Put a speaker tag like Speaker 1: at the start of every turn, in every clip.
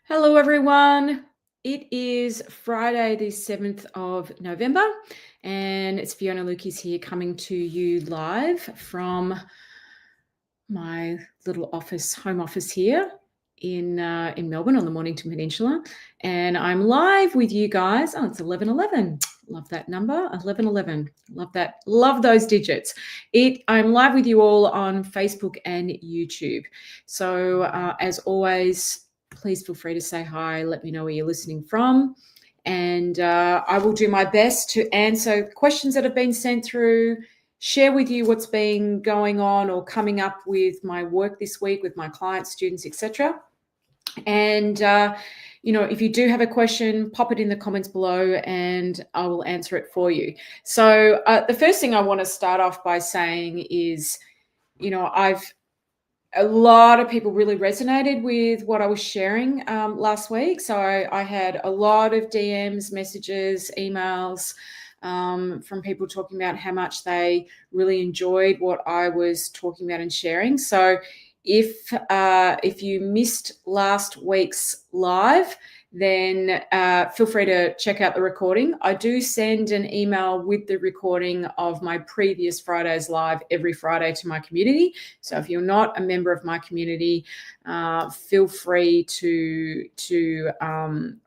Speaker 1: Hello, everyone. It is Friday, the 7th of November, and it's Fiona Lukis here coming to you live from my little home office here in Melbourne on the Mornington Peninsula. And I'm live with you guys. Oh, it's 11:11. Love that number, 11:11. Love that. Love those digits. I'm live with you all on Facebook and YouTube. So as always, please feel free to say hi. Let me know where you're listening from. And I will do my best to answer questions that have been sent through, share with you what's been going on or coming up with my work this week with my clients, students, etc. And, if you do have a question, pop it in the comments below and I will answer it for you. So the first thing I want to start off by saying is, a lot of people really resonated with what I was sharing last week. So I had a lot of DMs, messages, emails from people talking about how much they really enjoyed what I was talking about and sharing. So if you missed last week's live, then feel free to check out the recording. I do send an email with the recording of my previous Friday's live every Friday to my community. So if you're not a member of my community, feel free to get on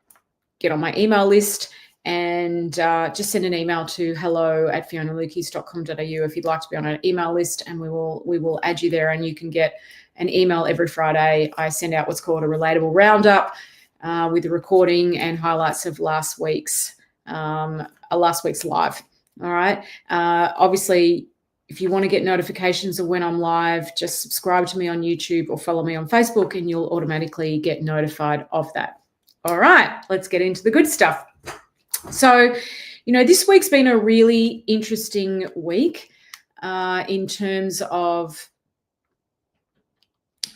Speaker 1: my email list and just send an email to hello@fionalukis.com.au if you'd like to be on an email list, and we will add you there, and you can get an email every Friday. I send out what's called a relatable roundup with the recording and highlights of last week's live. All right. Obviously, if you want to get notifications of when I'm live, just subscribe to me on YouTube or follow me on Facebook, and you'll automatically get notified of that. All right, let's get into the good stuff. So, this week's been a really interesting week in terms of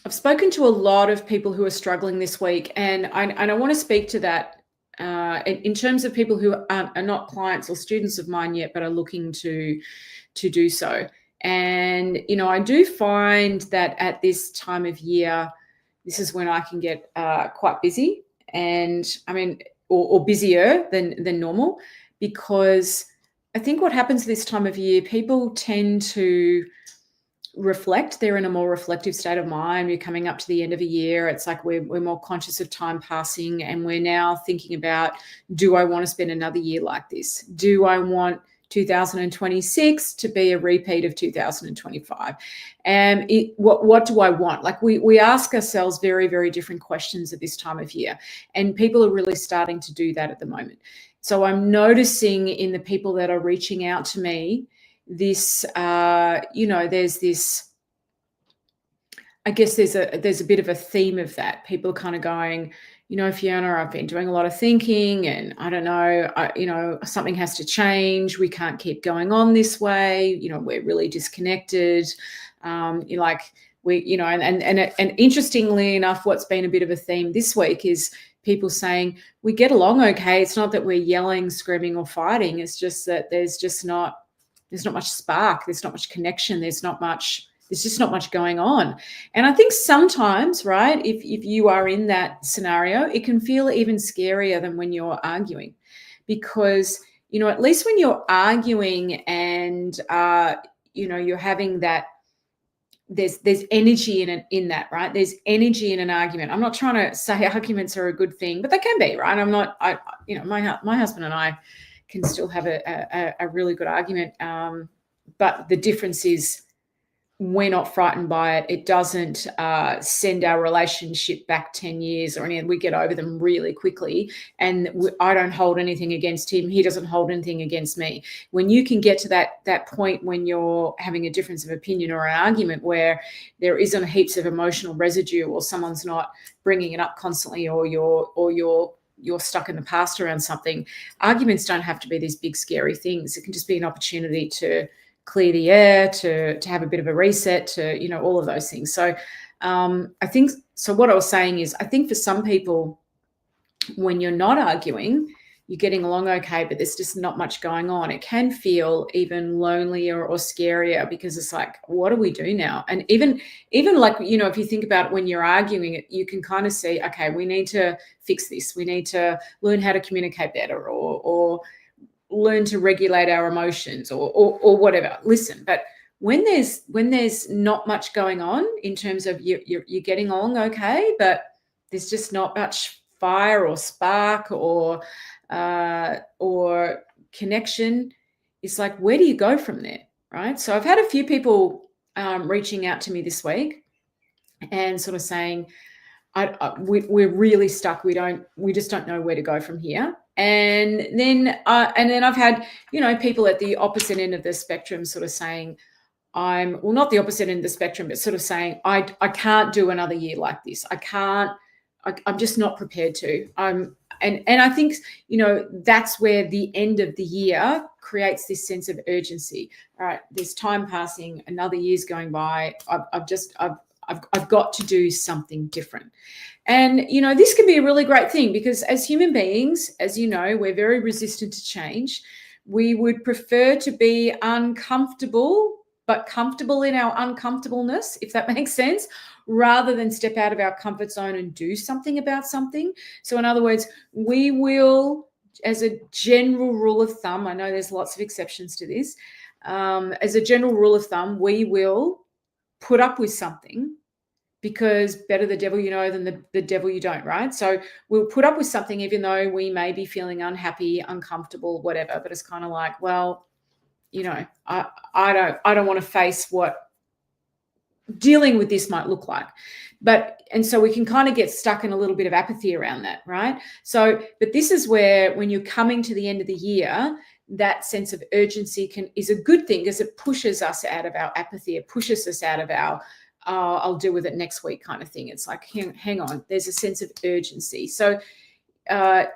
Speaker 1: I've spoken to a lot of people who are struggling this week, and I want to speak to that in terms of people who are not clients or students of mine yet, but are looking to do so. And, I do find that at this time of year, this is when I can get quite busy, and or busier than normal, because I think what happens this time of year, people tend to reflect. They're in a more reflective state of mind. We're coming up to the end of a year. It's like we're more conscious of time passing, and we're now thinking about, do I want to spend another year like this? Do I want 2026 to be a repeat of 2025? And what do I want? Like we ask ourselves very, very different questions at this time of year, and people are really starting to do that at the moment. So I'm noticing in the people that are reaching out to me, this there's this, I guess there's a bit of a theme of that. People are kind of going, Fiona, I've been doing a lot of thinking, and I don't know, something has to change. We can't keep going on this way. We're really disconnected. And interestingly enough, what's been a bit of a theme this week is people saying we get along okay. It's not that we're yelling, screaming, or fighting. It's just that there's not much spark. There's not much connection. There's just not much going on. And I think sometimes, right, if you are in that scenario, it can feel even scarier than when you're arguing, because, at least when you're arguing and, you're having that, there's energy in that, right? There's energy in an argument. I'm not trying to say arguments are a good thing, but they can be, right? My husband and I can still have a really good argument. But the difference is we're not frightened by it. It doesn't send our relationship back 10 years or anything. We get over them really quickly, and I don't hold anything against him. He doesn't hold anything against me. When you can get to that point when you're having a difference of opinion or an argument where there isn't heaps of emotional residue, or someone's not bringing it up constantly, or you're stuck in the past around something, arguments don't have to be these big, scary things. It can just be an opportunity to clear the air, to have a bit of a reset, to, all of those things. So I think, so what I was saying is, I think for some people, when you're not arguing, you're getting along okay, but there's just not much going on, it can feel even lonelier or scarier, because it's like, what do we do now? And even like, if you think about when you're arguing it, you can kind of see, okay, we need to fix this. We need to learn how to communicate better, or learn to regulate our emotions, or whatever. Listen, but when there's not much going on in terms of you're getting along okay, but there's just not much fire or spark or connection, it's like, where do you go from there, right? So I've had a few people reaching out to me this week and sort of saying, we're really stuck. We just don't know where to go from here. And then I've had, people at the opposite end of the spectrum sort of saying, not the opposite end of the spectrum, but sort of saying, I can't do another year like this. I'm just not prepared to. And I think, that's where the end of the year creates this sense of urgency. All right, there's time passing, another year's going by. I've got to do something different. And, this can be a really great thing, because as human beings, as you know, we're very resistant to change. We would prefer to be uncomfortable, but comfortable in our uncomfortableness, if that makes sense, rather than step out of our comfort zone and do something about something. So in other words, we will, as a general rule of thumb, I know there's lots of exceptions to this, as a general rule of thumb, we will put up with something, because better the devil you know than the devil you don't, right? So we'll put up with something even though we may be feeling unhappy, uncomfortable, whatever, but it's kind of like, well, I don't want to face what dealing with this might look like. And so we can kind of get stuck in a little bit of apathy around that, right? So, but this is where, when you're coming to the end of the year, that sense of urgency is a good thing, because it pushes us out of our apathy. It pushes us out of our, I'll deal with it next week kind of thing. It's like, hang on, there's a sense of urgency. So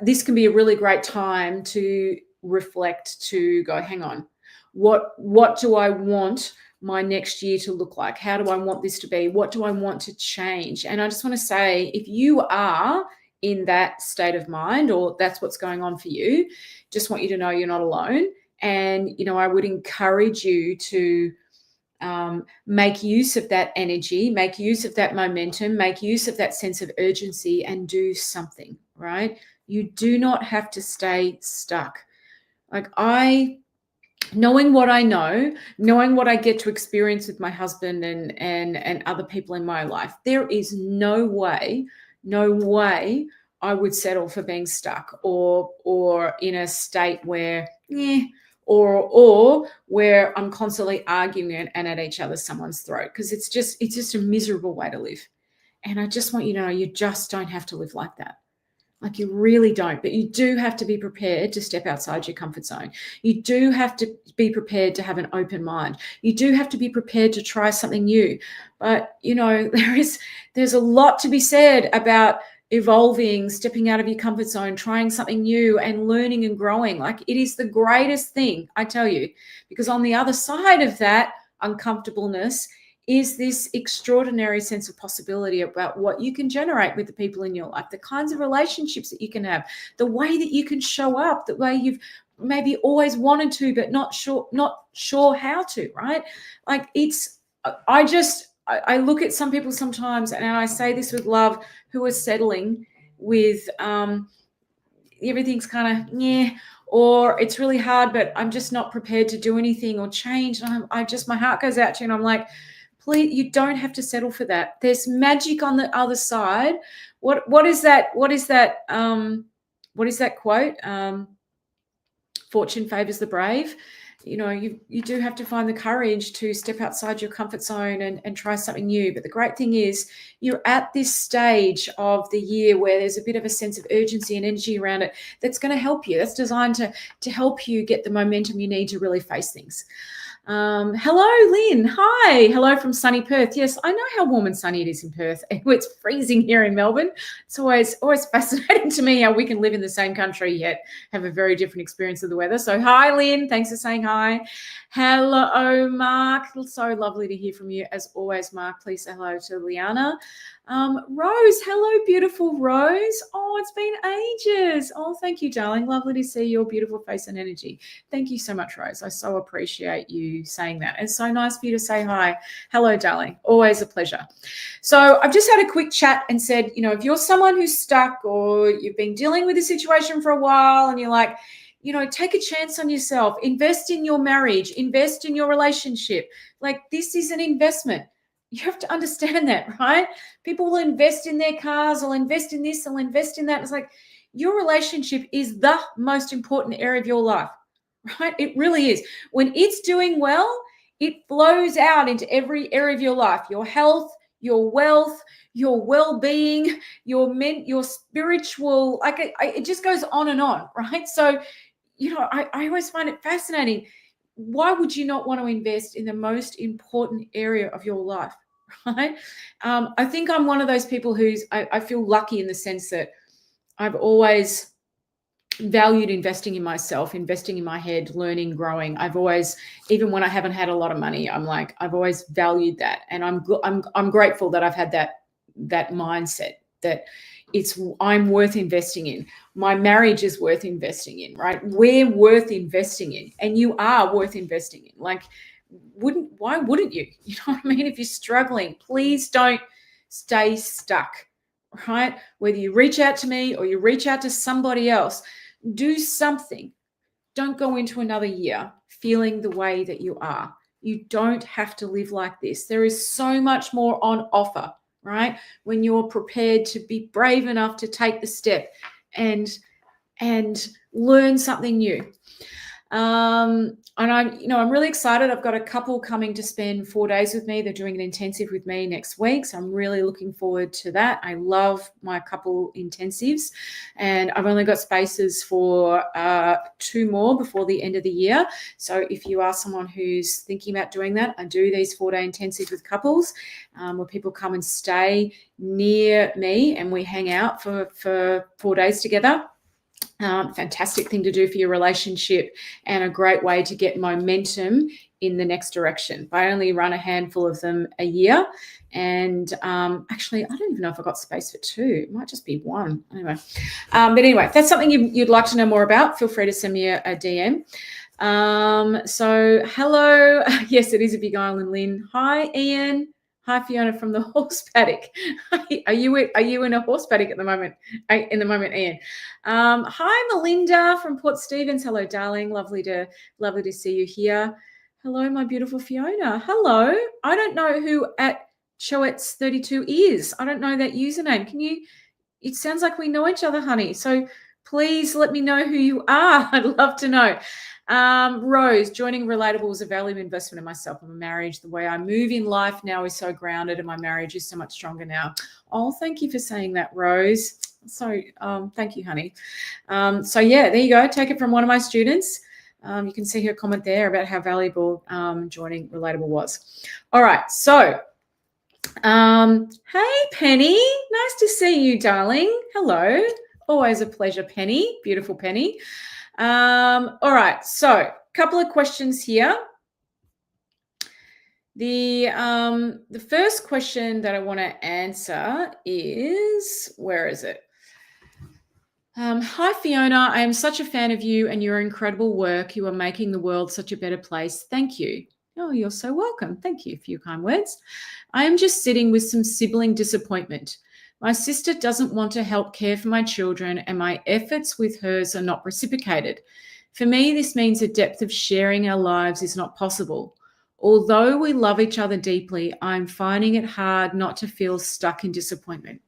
Speaker 1: this can be a really great time to reflect, to go, hang on, what do I want my next year to look like? How do I want this to be? What do I want to change? And I just want to say, if you are in that state of mind, or that's what's going on for you, just want you to know you're not alone. And, I would encourage you to make use of that energy, make use of that momentum, make use of that sense of urgency, and do something, right? You do not have to stay stuck. Like, knowing what I know, knowing what I get to experience with my husband and other people in my life, there is no way I would settle for being stuck or in a state where, or where I'm constantly arguing and at each other someone's throat, because it's just a miserable way to live. And I just want you to know, you just don't have to live like that. Like, you really don't, but you do have to be prepared to step outside your comfort zone. You do have to be prepared to have an open mind. You do have to be prepared to try something new. But, there's a lot to be said about evolving, stepping out of your comfort zone, trying something new, and learning and growing. Like, it is the greatest thing, I tell you, because on the other side of that uncomfortableness is this extraordinary sense of possibility about what you can generate with the people in your life, the kinds of relationships that you can have, the way that you can show up, the way you've maybe always wanted to, but not sure how to, right? Like, I look at some people sometimes, and I say this with love, who are settling with everything's kind of, or it's really hard, but I'm just not prepared to do anything or change. And my heart goes out to you, and I'm like, please, you don't have to settle for that. There's magic on the other side. What is that? What is that quote? Fortune favors the brave. You do have to find the courage to step outside your comfort zone and try something new. But the great thing is, you're at this stage of the year where there's a bit of a sense of urgency and energy around it that's going to help you. That's designed to help you get the momentum you need to really face things. Hello, Lynn. Hi. Hello from sunny Perth. Yes, I know how warm and sunny it is in Perth. It's freezing here in Melbourne. It's always fascinating to me how we can live in the same country yet have a very different experience of the weather. So hi, Lynn. Thanks for saying hi. Hello, Mark. So lovely to hear from you as always, Mark. Please say hello to Liana. Rose, hello, beautiful Rose. Oh, it's been ages. Oh, thank you, darling. Lovely to see your beautiful face and energy. Thank you so much, Rose. I so appreciate you saying that. It's so nice for you to say hi. Hello, darling. Always a pleasure. So I've just had a quick chat and said, if you're someone who's stuck or you've been dealing with a situation for a while and you're like, take a chance on yourself, invest in your marriage, invest in your relationship. Like, this is an investment. You have to understand that, right? People will invest in their cars, will invest in this, they'll invest in that. It's like, your relationship is the most important area of your life, right? It really is. When it's doing well, it flows out into every area of your life, your health, your wealth, your well-being, your spiritual, it just goes on and on, right? So, I always find it fascinating. Why would you not want to invest in the most important area of your life, right? I think I'm one of those people I feel lucky in the sense that I've always valued investing in myself, investing in my head, learning, growing. I've always, even when I haven't had a lot of money, I've always valued that, and I'm grateful that I've had that mindset that I'm worth investing in. My marriage is worth investing in, right? We're worth investing in, and you are worth investing in. Like, why wouldn't you? You know what I mean? If you're struggling, please don't stay stuck, right? Whether you reach out to me or you reach out to somebody else, do something. Don't go into another year feeling the way that you are. You don't have to live like this. There is so much more on offer, right? When you're prepared to be brave enough to take the step and learn something new. And I'm really excited. I've got a couple coming to spend 4 days with me. They're doing an intensive with me next week. So I'm really looking forward to that. I love my couple intensives, and I've only got spaces for 2 more before the end of the year. So if you are someone who's thinking about doing that, I do these 4-day intensives with couples where people come and stay near me and we hang out for 4 days together. Fantastic thing to do for your relationship, and a great way to get momentum in the next direction. I only run a handful of them a year, and actually, I don't even know if I've got space for 2. It might just be 1. Anyway, but anyway, if that's something you'd like to know more about, feel free to send me a DM. So hello. Yes, it is a big island, Lynn. Hi, Ian. Hi, Fiona from the horse paddock. Are you in a horse paddock at the moment? Ian. Hi, Melinda from Port Stephens. Hello, darling. Lovely to see you here. Hello, my beautiful Fiona. Hello. I don't know who @Choets32 is. I don't know that username. It sounds like we know each other, honey. So please let me know who you are. I'd love to know. Rose, joining Relatable is a valuable investment in myself and my marriage. The way I move in life now is so grounded, and my marriage is so much stronger now. Oh, thank you for saying that, Rose. So thank you, honey. So yeah, there you go. Take it from one of my students. You can see her comment there about how valuable joining Relatable was. All right. So, hey, Penny. Nice to see you, darling. Hello. Always a pleasure, Penny. Beautiful Penny. All right, so a couple of questions here. The first question that I want to answer is, where is it? Hi, Fiona. I am such a fan of you and your incredible work. You are making the world such a better place. Thank you. Oh, you're so welcome. Thank you for your kind words. I am just sitting with some sibling disappointment. My sister doesn't want to help care for my children, and my efforts with hers are not reciprocated. For me, this means the depth of sharing our lives is not possible. Although we love each other deeply, I'm finding it hard not to feel stuck in disappointment.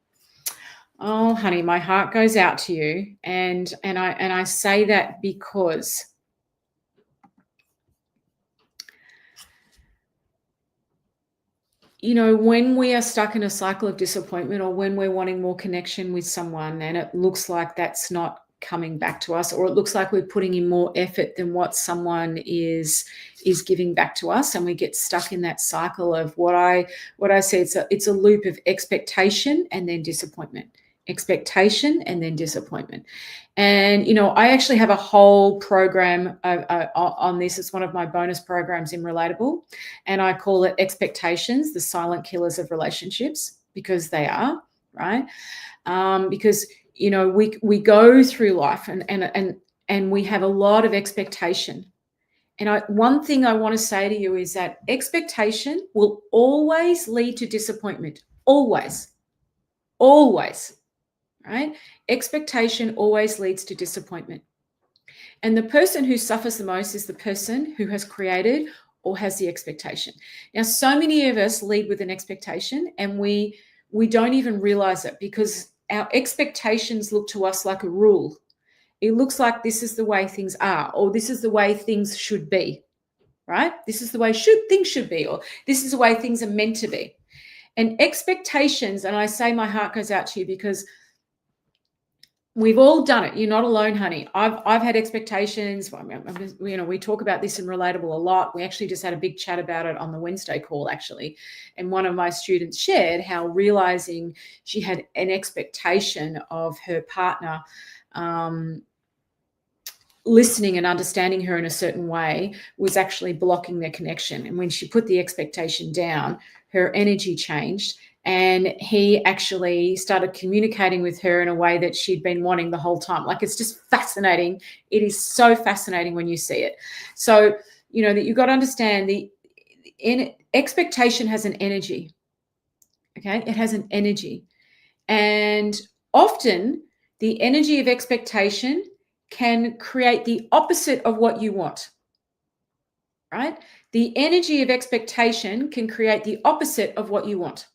Speaker 1: Oh, honey, my heart goes out to you, and I say that because when we are stuck in a cycle of disappointment, or when we're wanting more connection with someone and it looks like that's not coming back to us, or it looks like we're putting in more effort than what someone is giving back to us, and we get stuck in that cycle of what I say, it's a loop of expectation and then disappointment. Expectation and then disappointment. And, I actually have a whole program on this. It's one of my bonus programs in Relatable, and I call it Expectations, the Silent Killers of Relationships. because they are, right? Because, you know, we go through life and we have a lot of expectation. And one thing I want to say to you is that expectation will always lead to disappointment. Always. Always. Right? Expectation always leads to disappointment. And the person who suffers the most is the person who has created or has the expectation. Now, so many of us lead with an expectation, and we don't even realize it, because our expectations look to us like a rule. It looks like this is the way things are, or this is the way things should be, right? This is the way things should be, or this is the way things are meant to be. And expectations, and I say my heart goes out to you because we've all done it. You're not alone, honey. I've had expectations. You know, we talk about this in Relatable a lot. We actually just had a big chat about it on the Wednesday call, actually. And one of my students shared how realizing she had an expectation of her partner listening and understanding her in a certain way was actually blocking their connection. And when she put the expectation down, her energy changed. And he actually started communicating with her in a way that she'd been wanting the whole time. Like, it's just fascinating. It is so fascinating when you see it. So, you know, that you've got to understand expectation has an energy. Okay. It has an energy. And often the energy of expectation can create the opposite of what you want. Right? The energy of expectation can create the opposite of what you want.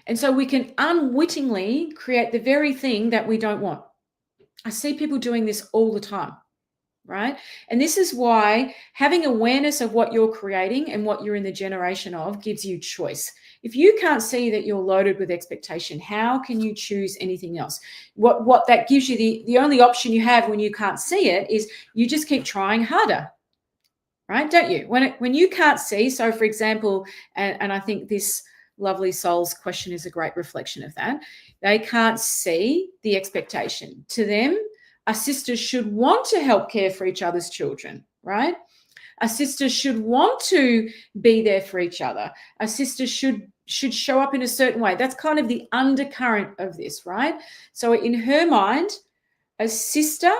Speaker 1: And so we can unwittingly create the very thing that we don't want. I see people doing this all the time, right? And this is why having awareness of what you're creating and what you're in the generation of gives you choice. If you can't see that you're loaded with expectation, how can you choose anything else? What that gives you, the only option you have when you can't see it is you just keep trying harder, right? Don't you? When you can't see, so for example, and I think this lovely soul's question is a great reflection of that. They can't see the expectation. To them, a sister should want to help care for each other's children, right? A sister should want to be there for each other. A sister should show up in a certain way. That's kind of the undercurrent of this, right? So in her mind, a sister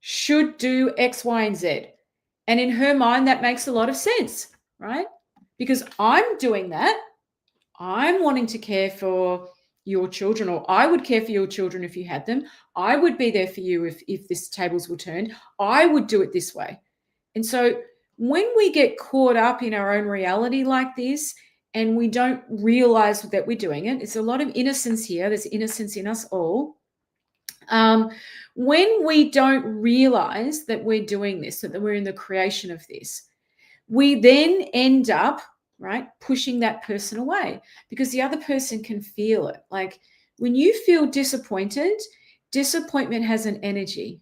Speaker 1: should do X, Y, and Z. And in her mind, that makes a lot of sense, right? Because I'm doing that. I'm wanting to care for your children, or I would care for your children if you had them. I would be there for you if this tables were turned. I would do it this way. And so when we get caught up in our own reality like this, and we don't realize that we're doing it, it's a lot of innocence here. There's innocence in us all. When we don't realize that we're doing this, that we're in the creation of this, we then end up, right, pushing that person away, because the other person can feel it. Like, when you feel disappointed, disappointment has an energy.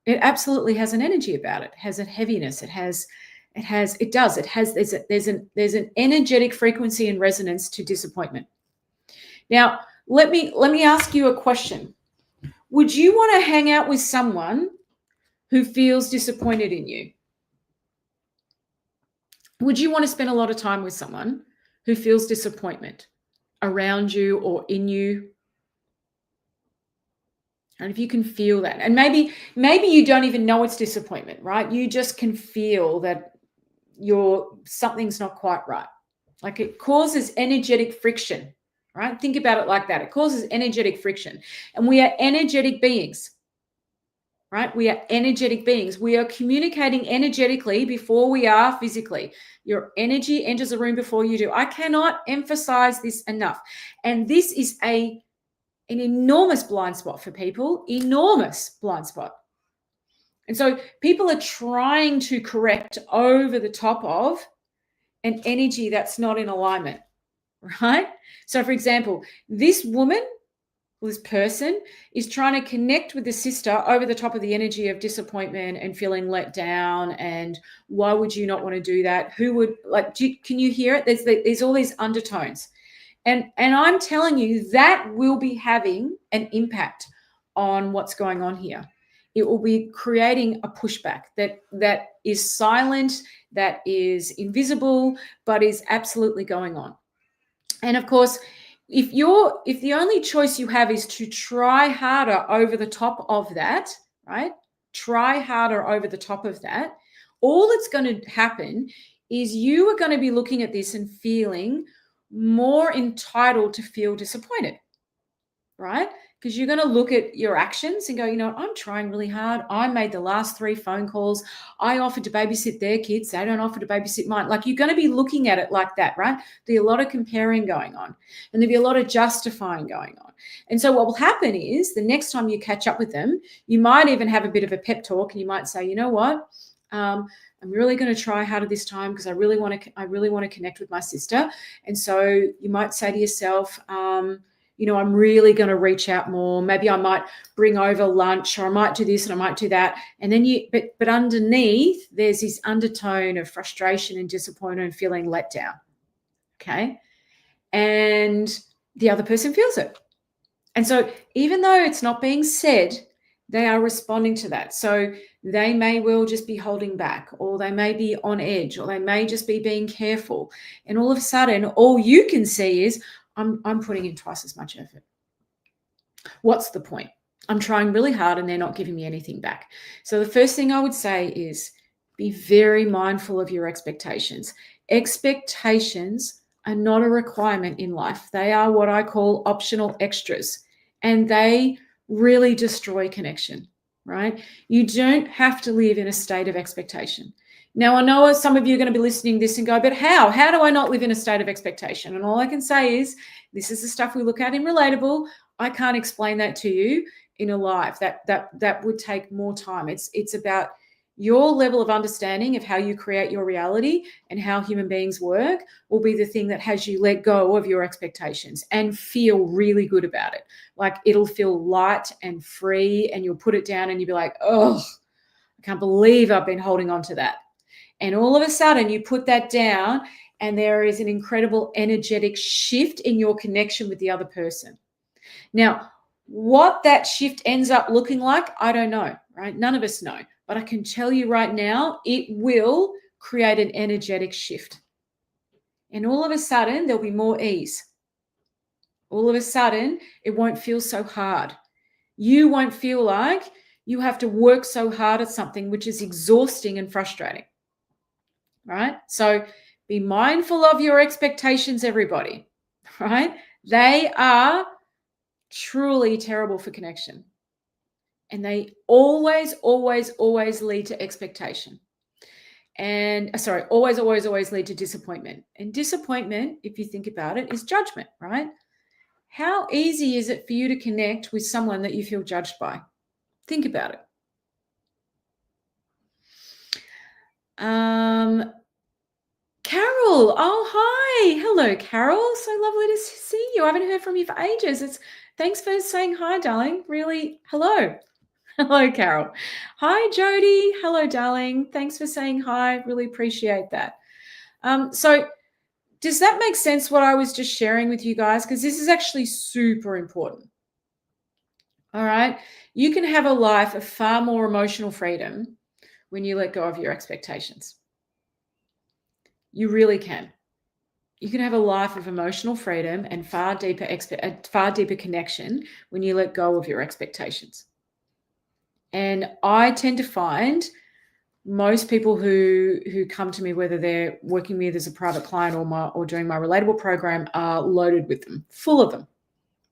Speaker 1: It absolutely has an energy about it. It has a heaviness. There's an energetic frequency and resonance to disappointment. Now, let me ask you a question. Would you want to hang out with someone who feels disappointed in you? Would you want to spend a lot of time with someone who feels disappointment around you or in you? And if you can feel that, and maybe you don't even know it's disappointment, right? You just can feel that something's not quite right. Like, it causes energetic friction, right? Think about it like that. It causes energetic friction. And we are energetic beings, right? We are energetic beings. We are communicating energetically before we are physically. Your energy enters a room before you do. I cannot emphasize this enough. And this is an enormous blind spot for people, enormous blind spot. And so people are trying to correct over the top of an energy that's not in alignment, right? So, for example, this woman, this person, is trying to connect with the sister over the top of the energy of disappointment and feeling let down. And why would you not want to do that? Who would, like, can you hear it? There's all these undertones. And I'm telling you, that will be having an impact on what's going on here. It will be creating a pushback that is silent, that is invisible, but is absolutely going on. And of course, if the only choice you have is to try harder over the top of that, right? Try harder over the top of that, all that's going to happen is you are going to be looking at this and feeling more entitled to feel disappointed, right? Because you're going to look at your actions and go, you know, I'm trying really hard. I made the last 3 phone calls. I offered to babysit their kids. They don't offer to babysit mine. Like, you're going to be looking at it like that, right? There'll be a lot of comparing going on, and there'll be a lot of justifying going on. And so what will happen is the next time you catch up with them, you might even have a bit of a pep talk, and you might say, you know what? I'm really going to try harder this time because I really want to connect with my sister. And so you might say to yourself, you know, I'm really going to reach out more. Maybe I might bring over lunch, or I might do this and I might do that. And then but underneath, there's this undertone of frustration and disappointment and feeling let down. Okay. And the other person feels it. And so even though it's not being said, they are responding to that. So they may well just be holding back, or they may be on edge, or they may just be being careful. And all of a sudden, all you can see is, I'm putting in twice as much effort. What's the point? I'm trying really hard and they're not giving me anything back. So the first thing I would say is be very mindful of your expectations. Expectations are not a requirement in life. They are what I call optional extras, and they really destroy connection, right? You don't have to live in a state of expectation. Now, I know some of you are going to be listening to this and go, but how? How do I not live in a state of expectation? And all I can say is, this is the stuff we look at in Relatable. I can't explain that to you in a live. That would take more time. It's about your level of understanding of how you create your reality and how human beings work will be the thing that has you let go of your expectations and feel really good about it. Like, it'll feel light and free, and you'll put it down and you'll be like, oh, I can't believe I've been holding on to that. And all of a sudden you put that down and there is an incredible energetic shift in your connection with the other person. Now, what that shift ends up looking like, I don't know, right? None of us know. But I can tell you right now, it will create an energetic shift. And all of a sudden, there'll be more ease. All of a sudden, it won't feel so hard. You won't feel like you have to work so hard at something, which is exhausting and frustrating. Right? So be mindful of your expectations, everybody. Right? They are truly terrible for connection. And they always, always, always lead to expectation. And always, always, always lead to disappointment. And disappointment, if you think about it, is judgment, right? How easy is it for you to connect with someone that you feel judged by? Think about it. Carol, oh, hi. Hello, Carol. So lovely to see you. I haven't heard from you for ages. Thanks for saying hi, darling. Really, hello. Hello, Carol. Hi, Jody. Hello, darling. Thanks for saying hi. Really appreciate that. So does that make sense, what I was just sharing with you guys? Because this is actually super important. All right. You can have a life of far more emotional freedom when you let go of your expectations. You really can. You can have a life of emotional freedom and far deeper connection when you let go of your expectations. And I tend to find most people who come to me, whether they're working with me as a private client or doing my Relatable program, are loaded with them, full of them,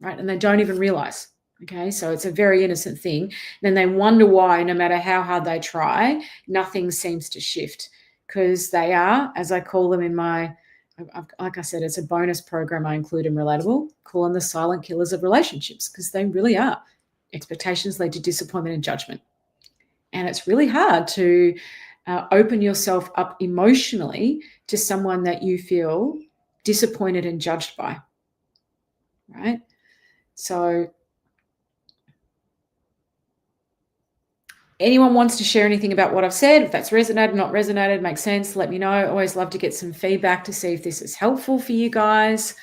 Speaker 1: right? And they don't even realize. Okay, so it's a very innocent thing. Then they wonder why, no matter how hard they try, nothing seems to shift, because they are, as I call them in my, like I said, it's a bonus program I include in Relatable, call them the silent killers of relationships, because they really are. Expectations lead to disappointment and judgment. And it's really hard to open yourself up emotionally to someone that you feel disappointed and judged by, right? So anyone wants to share anything about what I've said, if that's resonated, not resonated, makes sense, let me know. Always love to get some feedback to see if this is helpful for you guys.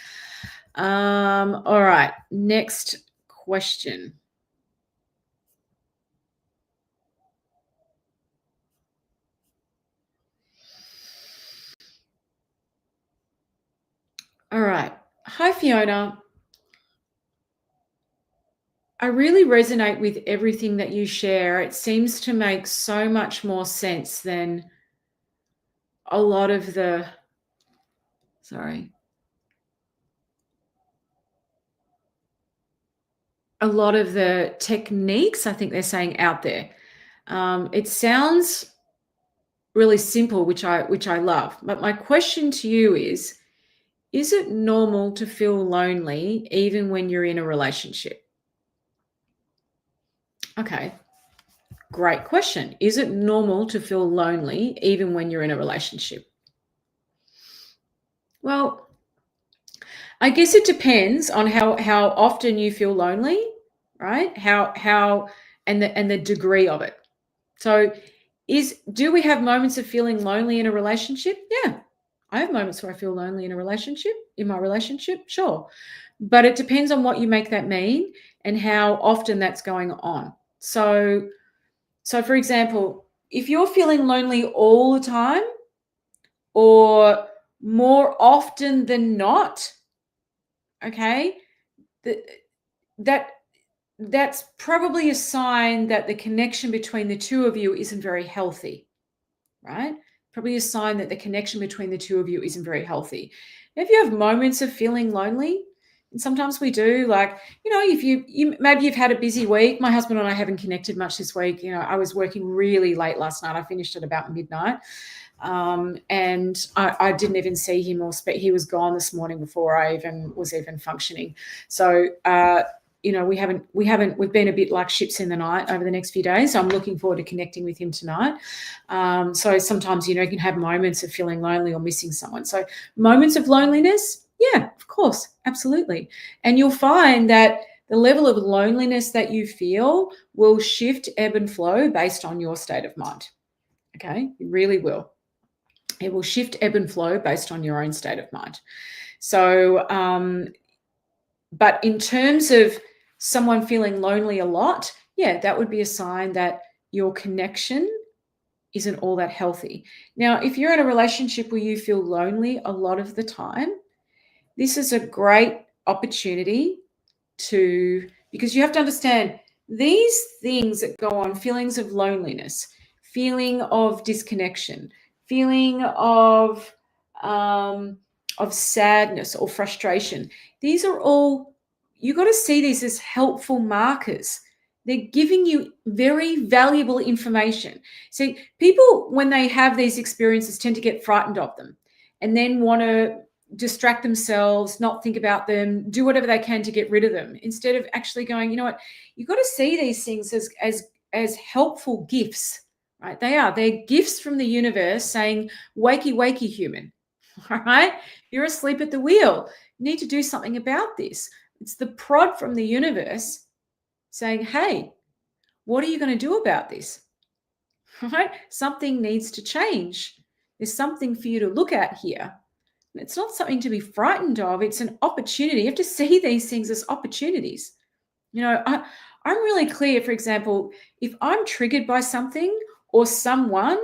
Speaker 1: All right, next question. All right. Hi, Fiona. I really resonate with everything that you share. It seems to make so much more sense than a lot of the, sorry, a lot of the techniques I think they're saying out there. It sounds really simple, which I love. But my question to you is it normal to feel lonely even when you're in a relationship? Okay, great question. Is it normal to feel lonely even when you're in a relationship? Well, I guess it depends on how often you feel lonely, right? How and the degree of it. So do we have moments of feeling lonely in a relationship? Yeah. I have moments where I feel lonely in my relationship, sure. But it depends on what you make that mean and how often that's going on. So for example, if you're feeling lonely all the time or more often than not, okay, th- that that's probably a sign that the connection between the two of you isn't very healthy, right? Probably a sign that the connection between the two of you isn't very healthy. If you have moments of feeling lonely, and sometimes we do, like, if you maybe you've had a busy week. My husband and I haven't connected much this week. I was working really late last night. I finished at about midnight. And I didn't even see him or speak. He was gone this morning before I even was functioning. So we've been a bit like ships in the night over the next few days. So I'm looking forward to connecting with him tonight. So sometimes you can have moments of feeling lonely or missing someone. So moments of loneliness, yeah, of course, absolutely. And you'll find that the level of loneliness that you feel will shift, ebb and flow based on your state of mind. Okay, it really will. It will shift, ebb and flow based on your own state of mind. So, but in terms of someone feeling lonely a lot, yeah, that would be a sign that your connection isn't all that healthy. Now, if you're in a relationship where you feel lonely a lot of the time, this is a great opportunity because you have to understand these things that go on, feelings of loneliness, feeling of disconnection, feeling of sadness or frustration. These are all, you got to see these as helpful markers. They're giving you very valuable information. See, people, when they have these experiences, tend to get frightened of them and then want to distract themselves, not think about them, do whatever they can to get rid of them, instead of actually going, you know what, you've got to see these things as helpful gifts, right? They're gifts from the universe saying, wakey, wakey, human. All right, you're asleep at the wheel. You need to do something about this. It's the prod from the universe saying, hey, what are you going to do about this? Right? Something needs to change. There's something for you to look at here. It's not something to be frightened of. It's an opportunity. You have to see these things as opportunities. I'm really clear, for example, if I'm triggered by something or someone,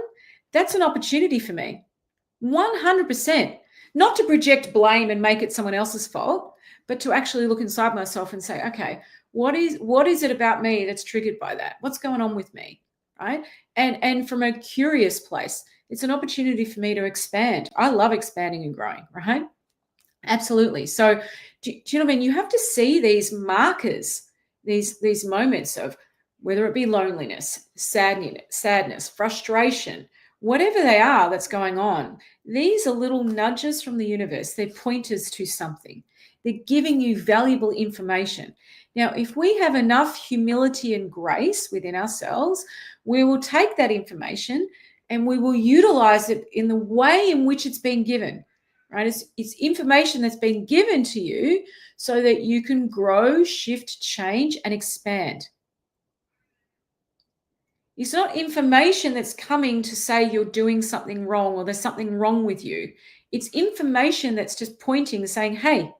Speaker 1: that's an opportunity for me. 100%. Not to project blame and make it someone else's fault, but to actually look inside myself and say, okay, what is it about me that's triggered by that? What's going on with me? Right? And from a curious place, it's an opportunity for me to expand. I love expanding and growing, right? Absolutely. So do you know what I mean? You have to see these markers, these moments of whether it be loneliness, sadness, frustration, whatever they are that's going on. These are little nudges from the universe. They're pointers to something. They're giving you valuable information. Now, if we have enough humility and grace within ourselves, we will take that information and we will utilize it in the way in which it's been given. Right? It's information that's been given to you so that you can grow, shift, change, and expand. It's not information that's coming to say you're doing something wrong or there's something wrong with you. It's information that's just pointing, saying, hey,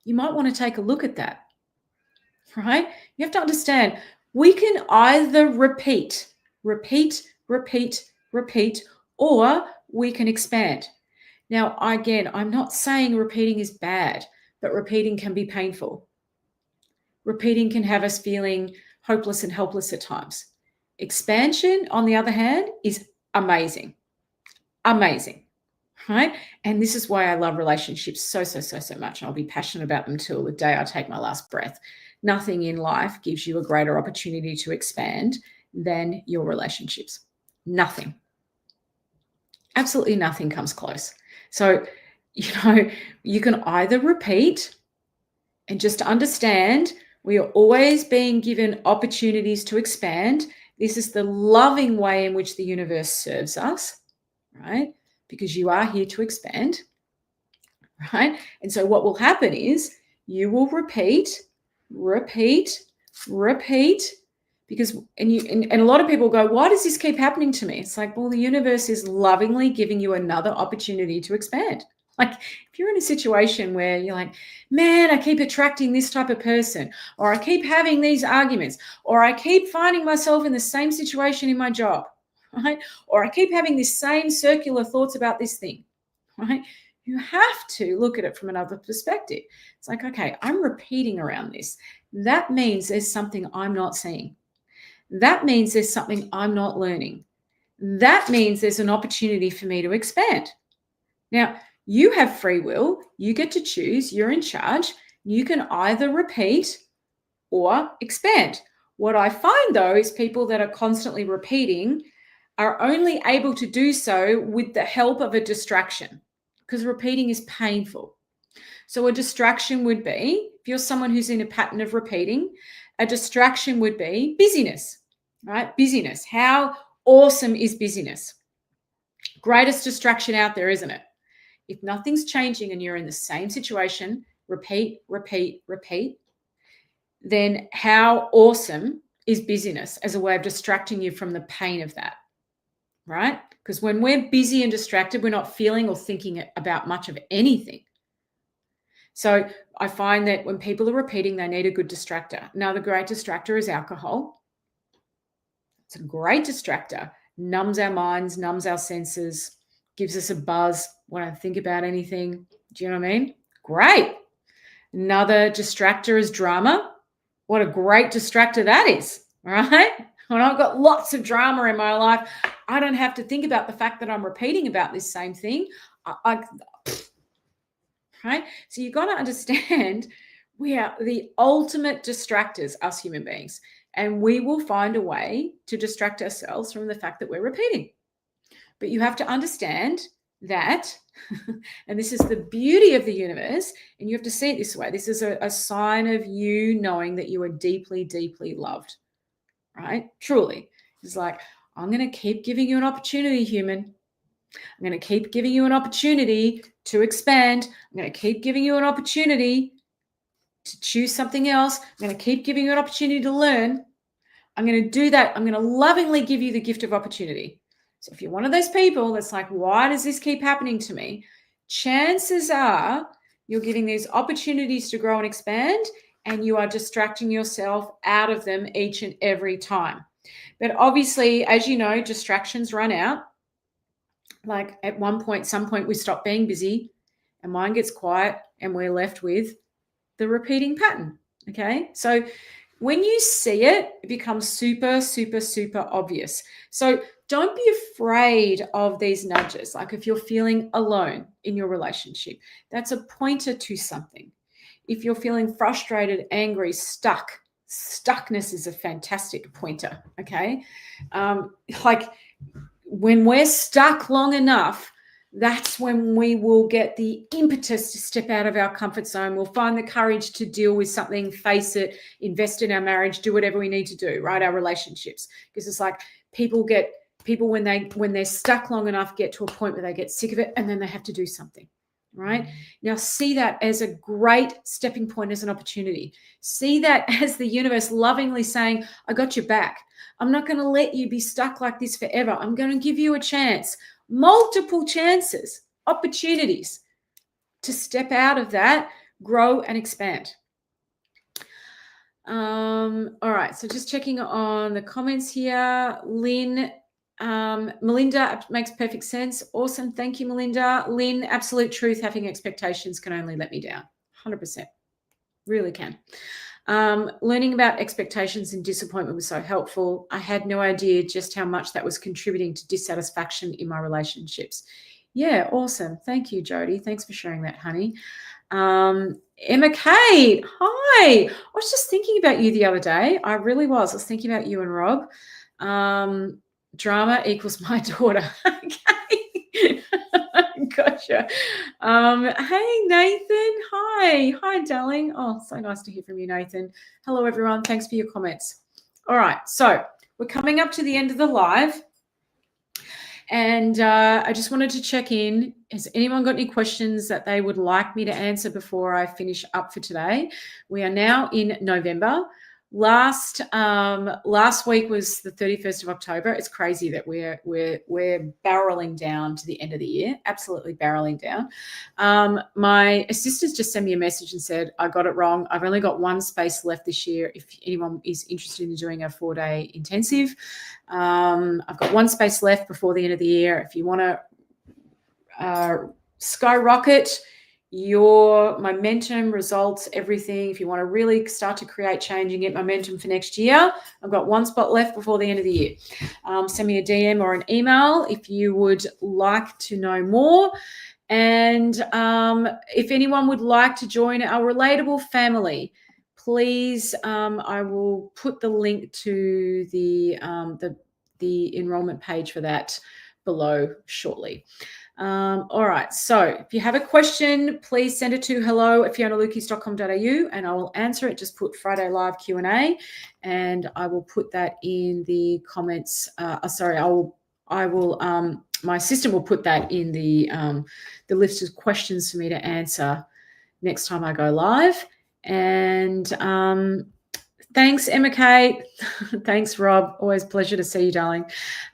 Speaker 1: you might want to take a look at that. Right? You have to understand, we can either repeat, or we can expand. Now, again, I'm not saying repeating is bad, but repeating can be painful. Repeating can have us feeling hopeless and helpless at times. Expansion, on the other hand, is amazing. Amazing. Right? And this is why I love relationships so much. I'll be passionate about them till the day I take my last breath. Nothing in life gives you a greater opportunity to expand than your relationships. Nothing. Absolutely nothing comes close. So, you can either repeat and just understand we are always being given opportunities to expand. This is the loving way in which the universe serves us, right? Because you are here to expand, right? And so what will happen is you will repeat, because and a lot of people go, why does this keep happening to me? It's like, well, the universe is lovingly giving you another opportunity to expand. Like if you're in a situation where you're like, man, I keep attracting this type of person, or I keep having these arguments, or I keep finding myself in the same situation in my job, right? Or I keep having this same circular thoughts about this thing, right? You have to look at it from another perspective. It's like, okay, I'm repeating around this. That means there's something I'm not seeing. That means there's something I'm not learning. That means there's an opportunity for me to expand. Now, you have free will. You get to choose. You're in charge. You can either repeat or expand. What I find, though, is people that are constantly repeating are only able to do so with the help of a distraction, because repeating is painful. So a distraction would be, if you're someone who's in a pattern of repeating, a distraction would be busyness, right? Busyness. How awesome is busyness? Greatest distraction out there, isn't it? If nothing's changing and you're in the same situation, repeat, then how awesome is busyness as a way of distracting you from the pain of that, right? Because when we're busy and distracted, we're not feeling or thinking about much of anything. So I find that when people are repeating, they need a good distractor. Now, the great distractor is alcohol. It's a great distractor. Numbs our minds, numbs our senses, gives us a buzz when I think about anything. Do you know what I mean? Great. Another distractor is drama. What a great distractor that is, right? When I've got lots of drama in my life, I don't have to think about the fact that I'm repeating about this same thing. Right? So you've got to understand we are the ultimate distractors, us human beings, and we will find a way to distract ourselves from the fact that we're repeating. But you have to understand that, and this is the beauty of the universe, and you have to see it this way. This is a sign of you knowing that you are deeply, deeply loved, right? Truly. It's like, I'm going to keep giving you an opportunity, human. I'm going to keep giving you an opportunity to expand. I'm going to keep giving you an opportunity to choose something else. I'm going to keep giving you an opportunity to learn. I'm going to do that. I'm going to lovingly give you the gift of opportunity. So if you're one of those people that's like, why does this keep happening to me? Chances are you're giving these opportunities to grow and expand, and you are distracting yourself out of them each and every time. But obviously, as you know, distractions run out. Like at some point, we stop being busy and mind gets quiet and we're left with the repeating pattern. Okay. So when you see it, it becomes super, super, super obvious. So don't be afraid of these nudges. Like if you're feeling alone in your relationship, that's a pointer to something. If you're feeling frustrated, angry, stuckness is a fantastic pointer. Okay. Like when we're stuck long enough, that's when we will get the impetus to step out of our comfort zone. We'll find the courage to deal with something, face it, invest in our marriage, do whatever we need to do, right? Our relationships. Because it's like people when they're stuck long enough, get to a point where they get sick of it and then they have to do something, right? Now see that as a great stepping point, as an opportunity. See that as the universe lovingly saying, I got your back. I'm not going to let you be stuck like this forever. I'm going to give you a chance. Multiple chances, opportunities to step out of that, grow and expand. All right, so just checking on the comments here. Lynn Melinda, makes perfect sense. Awesome. Thank you, Melinda. Lynn, absolute truth. Having expectations can only let me down. 100%. Really can. Learning about expectations and disappointment was so helpful. I had no idea just how much that was contributing to dissatisfaction in my relationships. Yeah, awesome. Thank you, Jody. Thanks for sharing that, honey. Emma Kate, hi. I was just thinking about you the other day. I really was. I was thinking about you and Rob. Drama equals my daughter. Okay. Gotcha. Hey, Nathan. Hi, darling. Oh, so nice to hear from you, Nathan. Hello, everyone. Thanks for your comments. All right. So we're coming up to the end of the live. And I just wanted to check in. Has anyone got any questions that they would like me to answer before I finish up for today? We are now in November. Last week was the 31st of October. It's crazy that we're barreling down to the end of the year, absolutely barreling down. My assistants just sent me a message and said, I got it wrong. I've only got one space left this year. If anyone is interested in doing a 4-day intensive, I've got one space left before the end of the year. If you want to skyrocket your momentum, results, everything, if you want to really start to create change and get momentum for next year, I've got one spot left before the end of the year. Send me a DM or an email if you would like to know more. And if anyone would like to join our Relatable family, please, I will put the link to the enrollment page for that below shortly. All right. So if you have a question, please send it to hello@fionalukis.com.au and I will answer it. Just put Friday Live Q&A and I will put that in the comments. I will my assistant will put that in the list of questions for me to answer next time I go live. And thanks, Emma Kate. Thanks, Rob. Always a pleasure to see you, darling.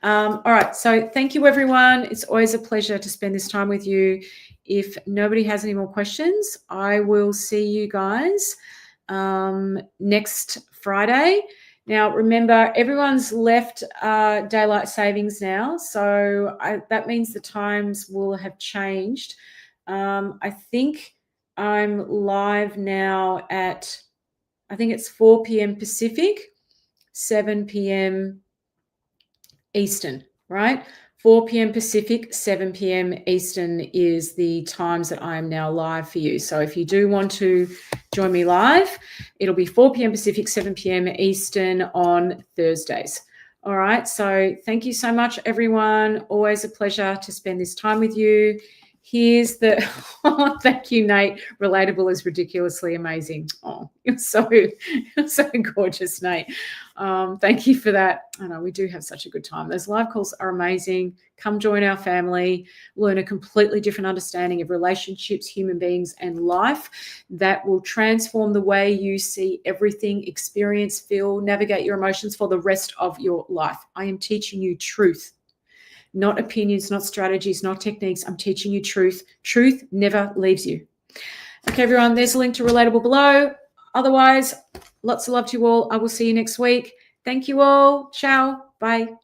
Speaker 1: All right. So thank you, everyone. It's always a pleasure to spend this time with you. If nobody has any more questions, I will see you guys next Friday. Now, remember, everyone's left daylight savings now. So that means the times will have changed. I think I'm live now at, I think it's 4 p.m. Pacific, 7 p.m. Eastern, right? 4 p.m. Pacific, 7 p.m. Eastern is the times that I am now live for you. So if you do want to join me live, it'll be 4 p.m. Pacific, 7 p.m. Eastern on Thursdays. All right. So thank you so much, everyone. Always a pleasure to spend this time with you. Here's the, oh, thank you, Nate. Relatable is ridiculously amazing. Oh, you're so gorgeous, Nate. Thank you for that. I know we do have such a good time. Those live calls are amazing. Come join our family, learn a completely different understanding of relationships, human beings, and life that will transform the way you see everything, experience, feel, navigate your emotions for the rest of your life. I am teaching you truth. Not opinions, not strategies, not techniques. I'm teaching you truth. Truth never leaves you. Okay, everyone, there's a link to Relatable below. Otherwise, lots of love to you all. I will see you next week. Thank you all. Ciao. Bye.